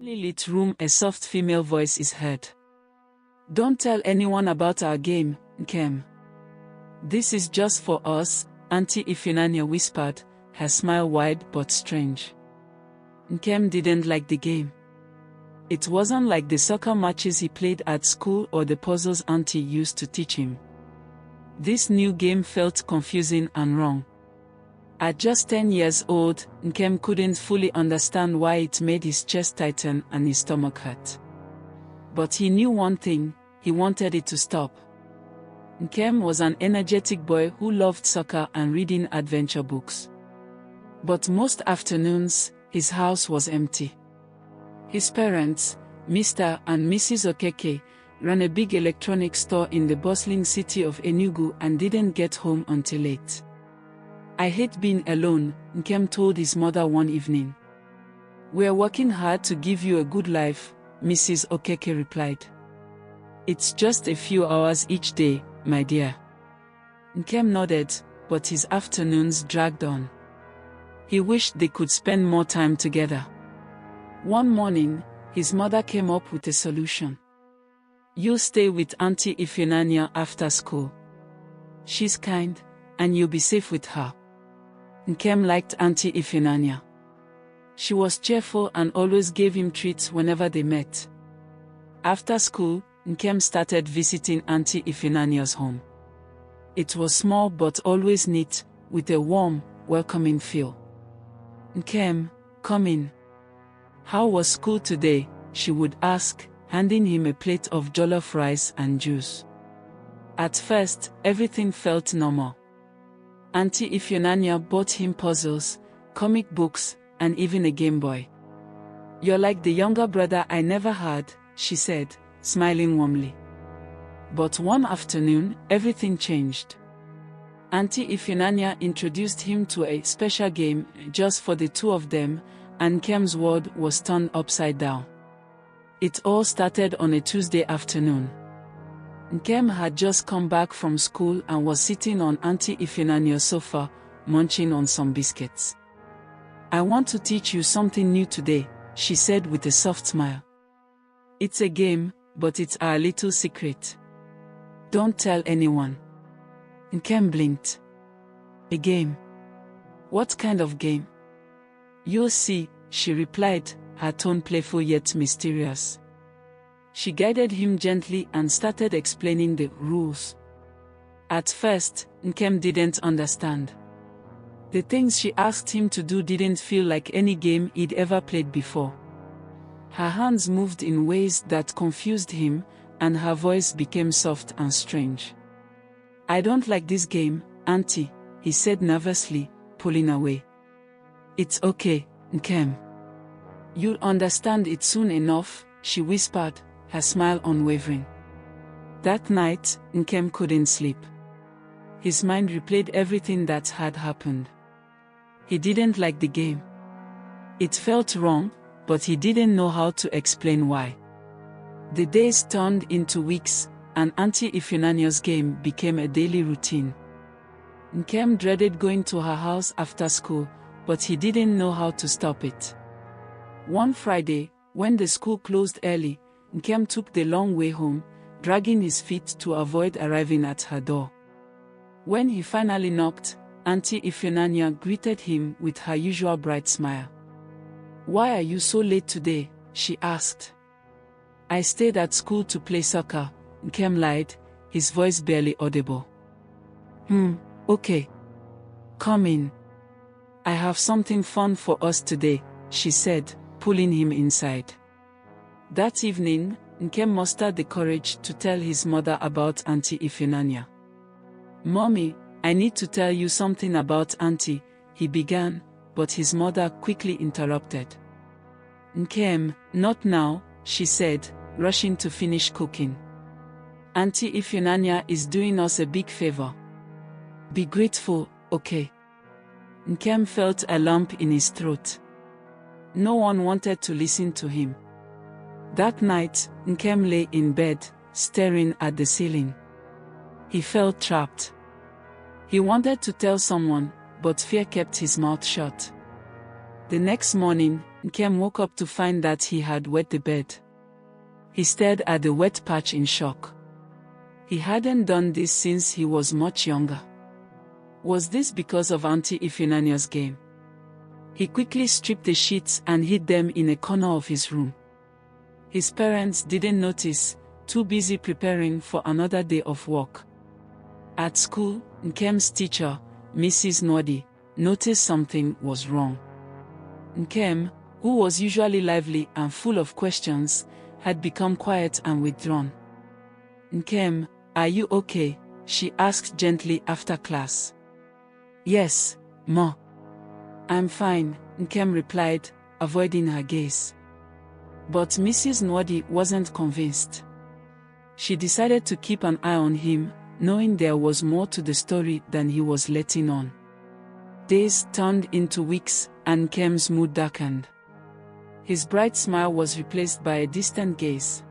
Lit room, a soft female voice is heard. "Don't tell anyone about our game, Nkem. This is just for us," Auntie Ifunanya whispered, her smile wide but strange. Nkem didn't like the game. It wasn't like the soccer matches he played at school or the puzzles Auntie used to teach him. This new game felt confusing and wrong. At just 10 years old, Nkem couldn't fully understand why it made his chest tighten and his stomach hurt. But he knew one thing: he wanted it to stop. Nkem was an energetic boy who loved soccer and reading adventure books. But most afternoons, his house was empty. His parents, Mr. and Mrs. Okeke, ran a big electronics store in the bustling city of Enugu and didn't get home until late. "I hate being alone," Nkem told his mother one evening. "We're working hard to give you a good life," Mrs. Okeke replied. "It's just a few hours each day, my dear." Nkem nodded, but his afternoons dragged on. He wished they could spend more time together. One morning, his mother came up with a solution. "You'll stay with Auntie Ifunanya after school. She's kind, and you'll be safe with her." Nkem liked Auntie Ifunanya. She was cheerful and always gave him treats whenever they met. After school, Nkem started visiting Auntie Ifunanya's home. It was small but always neat, with a warm, welcoming feel. "Nkem, come in. How was school today?" she would ask, handing him a plate of jollof rice and juice. At first, everything felt normal. Auntie Ifunanya bought him puzzles, comic books, and even a Game Boy. "You're like the younger brother I never had," she said, smiling warmly. But one afternoon, everything changed. Auntie Ifunanya introduced him to a special game just for the two of them, and Nkem's world was turned upside down. It all started on a Tuesday afternoon. Nkem had just come back from school and was sitting on Auntie Ifunanya's sofa, munching on some biscuits. "I want to teach you something new today," she said with a soft smile. "It's a game, but it's our little secret. Don't tell anyone." Nkem blinked. "A game? What kind of game?" "You'll see," she replied, her tone playful yet mysterious. She guided him gently and started explaining the rules. At first, Nkem didn't understand. The things she asked him to do didn't feel like any game he'd ever played before. Her hands moved in ways that confused him, and her voice became soft and strange. "I don't like this game, Auntie," he said nervously, pulling away. "It's okay, Nkem. You'll understand it soon enough," she whispered, her smile unwavering. That night, Nkem couldn't sleep. His mind replayed everything that had happened. He didn't like the game. It felt wrong, but he didn't know how to explain why. The days turned into weeks, and Auntie Ifunanya's game became a daily routine. Nkem dreaded going to her house after school, but he didn't know how to stop it. One Friday, when the school closed early, Nkem took the long way home, dragging his feet to avoid arriving at her door. When he finally knocked, Auntie Ifunanya greeted him with her usual bright smile. "Why are you so late today?" she asked. "I stayed at school to play soccer," Nkem lied, his voice barely audible. Okay. Come in. I have something fun for us today," she said, pulling him inside. That evening, Nkem mustered the courage to tell his mother about Auntie Ifunanya. "Mommy, I need to tell you something about Auntie," he began, but his mother quickly interrupted. "Nkem, not now," she said, rushing to finish cooking. "Auntie Ifunanya is doing us a big favor. Be grateful, okay?" Nkem felt a lump in his throat. No one wanted to listen to him. That night, Nkem lay in bed, staring at the ceiling. He felt trapped. He wanted to tell someone, but fear kept his mouth shut. The next morning, Nkem woke up to find that he had wet the bed. He stared at the wet patch in shock. He hadn't done this since he was much younger. Was this because of Auntie Ifinanya's game? He quickly stripped the sheets and hid them in a corner of his room. His parents didn't notice, too busy preparing for another day of work. At school, Nkem's teacher, Mrs. Nwadi, noticed something was wrong. Nkem, who was usually lively and full of questions, had become quiet and withdrawn. "Nkem, are you okay?" she asked gently after class. "Yes, Ma. I'm fine," Nkem replied, avoiding her gaze. But Mrs. Nwadi wasn't convinced. She decided to keep an eye on him, knowing there was more to the story than he was letting on. Days turned into weeks, and Nkem's mood darkened. His bright smile was replaced by a distant gaze.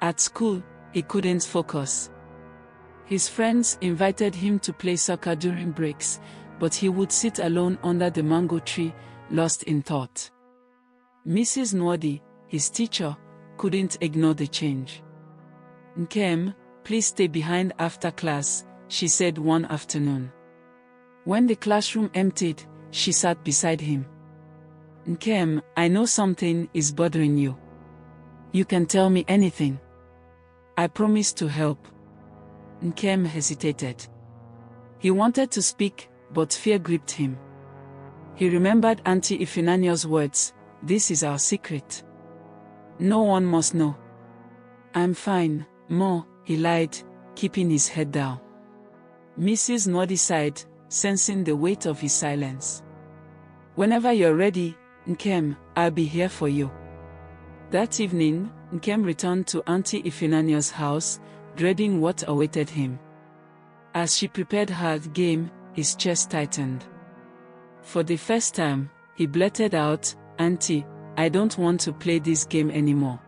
At school, he couldn't focus. His friends invited him to play soccer during breaks, but he would sit alone under the mango tree, lost in thought. Mrs. Nwadi, his teacher, couldn't ignore the change. "Nkem, please stay behind after class," she said one afternoon. When the classroom emptied, she sat beside him. "Nkem, I know something is bothering you. You can tell me anything. I promise to help." Nkem hesitated. He wanted to speak, but fear gripped him. He remembered Auntie Ifinanya's words, "This is our secret. No one must know." "I'm fine, Ma," he lied, keeping his head down. Mrs. Nwadi sighed, sensing the weight of his silence. "Whenever you're ready, Nkem, I'll be here for you." That evening, Nkem returned to Auntie Ifinanya's house, dreading what awaited him. As she prepared her game, his chest tightened. For the first time, he blurted out, "Auntie, I don't want to play this game anymore."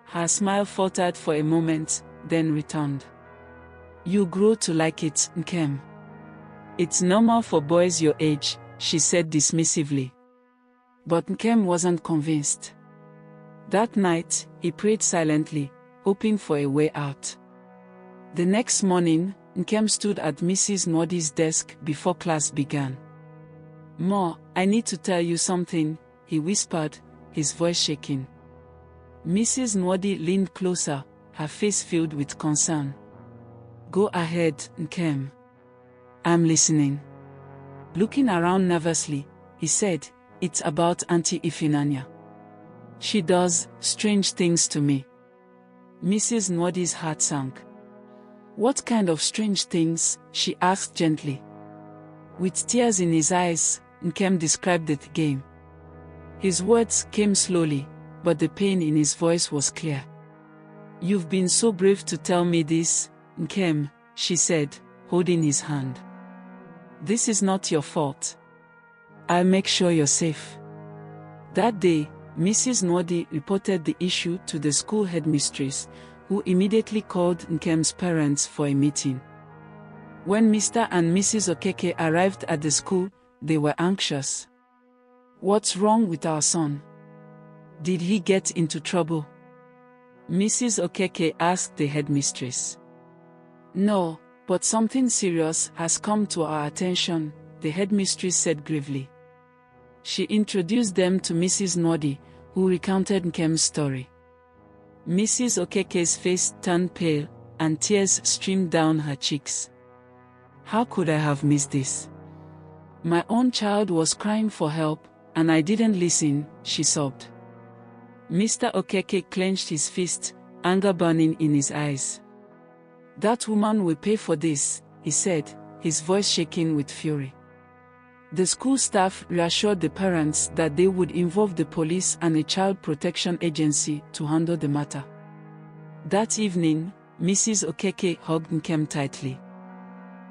Her smile faltered for a moment, then returned. "You grow to like it, Nkem. It's normal for boys your age," she said dismissively. But Nkem wasn't convinced. That night, he prayed silently, hoping for a way out. The next morning, Nkem stood at Mrs. Nwadi's desk before class began. "Ma, I need to tell you something," he whispered, his voice shaking. Mrs. Nwadi leaned closer, her face filled with concern. "Go ahead, Nkem. I'm listening." Looking around nervously, he said, "It's about Auntie Ifinanya. She does strange things to me." Mrs. Nwadi's heart sank. "What kind of strange things?" she asked gently. With tears in his eyes, Nkem described the game. His words came slowly, but the pain in his voice was clear. "You've been so brave to tell me this, Nkem," she said, holding his hand. "This is not your fault. I'll make sure you're safe." That day, Mrs. Nwadi reported the issue to the school headmistress, who immediately called Nkem's parents for a meeting. When Mr. and Mrs. Okeke arrived at the school, they were anxious. "What's wrong with our son? Did he get into trouble?" Mrs. Okeke asked the headmistress. "No, but something serious has come to our attention," the headmistress said gravely. She introduced them to Mrs. Nwadi, who recounted Nkem's story. Mrs. Okeke's face turned pale, and tears streamed down her cheeks. "How could I have missed this? My own child was crying for help, and I didn't listen," she sobbed. Mr. Okeke clenched his fist, anger burning in his eyes. "That woman will pay for this," he said, his voice shaking with fury. The school staff reassured the parents that they would involve the police and a child protection agency to handle the matter. That evening, Mrs. Okeke hugged Nkem tightly.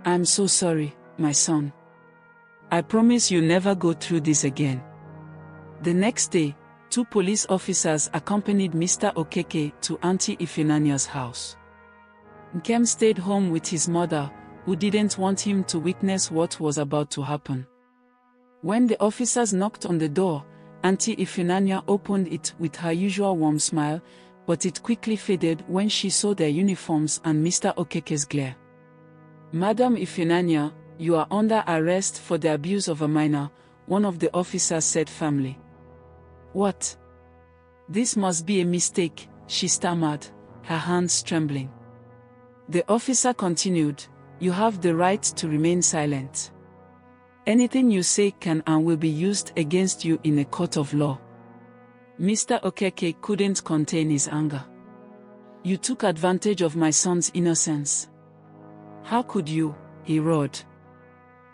"I'm so sorry, my son. I promise you'll never go through this again." The next day, 2 police officers accompanied Mr. Okeke to Auntie Ifinanya's house. Nkem stayed home with his mother, who didn't want him to witness what was about to happen. When the officers knocked on the door, Auntie Ifunanya opened it with her usual warm smile, but it quickly faded when she saw their uniforms and Mr. Okeke's glare. "Madam Ifunanya, you are under arrest for the abuse of a minor," one of the officers said firmly. "What? This must be a mistake," she stammered, her hands trembling. The officer continued, "You have the right to remain silent. Anything you say can and will be used against you in a court of law." Mr. Okeke couldn't contain his anger. "You took advantage of my son's innocence. How could you?" he roared.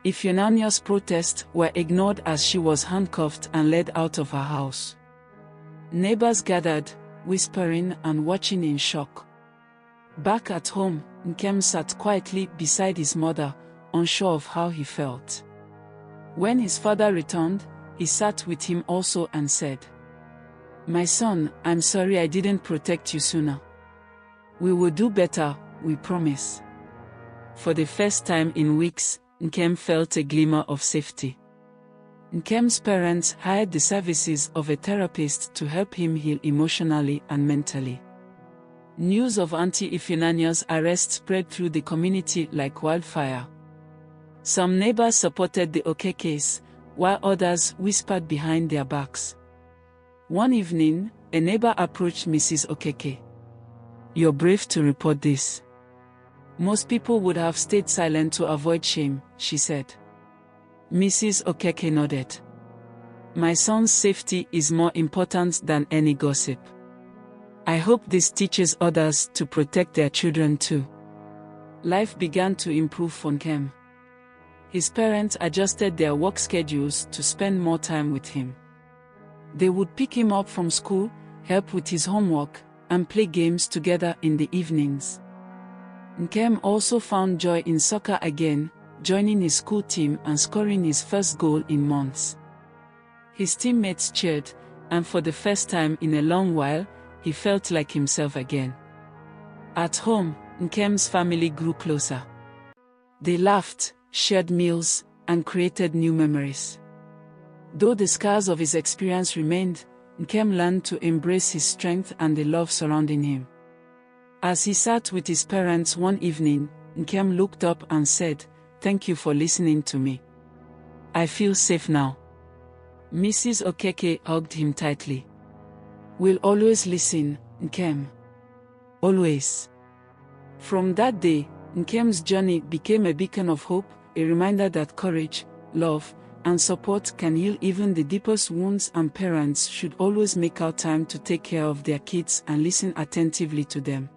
Ifunanya's protests were ignored as she was handcuffed and led out of her house. Neighbors gathered, whispering and watching in shock. Back at home, Nkem sat quietly beside his mother, unsure of how he felt. When his father returned, he sat with him also and said, "My son, I'm sorry I didn't protect you sooner. We will do better, we promise." For the first time in weeks, Nkem felt a glimmer of safety. Nkem's parents hired the services of a therapist to help him heal emotionally and mentally. News of Auntie Ifunanya's arrest spread through the community like wildfire. Some neighbors supported the Okekes, while others whispered behind their backs. One evening, a neighbor approached Mrs. Okeke. "You're brave to report this. Most people would have stayed silent to avoid shame," she said. Mrs. Okeke nodded. "My son's safety is more important than any gossip. I hope this teaches others to protect their children too." Life began to improve for Nkem. His parents adjusted their work schedules to spend more time with him. They would pick him up from school, help with his homework, and play games together in the evenings. Nkem also found joy in soccer again, joining his school team and scoring his first goal in months. His teammates cheered, and for the first time in a long while, he felt like himself again. At home, Nkem's family grew closer. They laughed, shared meals, and created new memories. Though the scars of his experience remained, Nkem learned to embrace his strength and the love surrounding him. As he sat with his parents one evening, Nkem looked up and said, "Thank you for listening to me. I feel safe now." Mrs. Okeke hugged him tightly. "We'll always listen, Nkem. Always." From that day, Nkem's journey became a beacon of hope, a reminder that courage, love, and support can heal even the deepest wounds, and parents should always make out time to take care of their kids and listen attentively to them.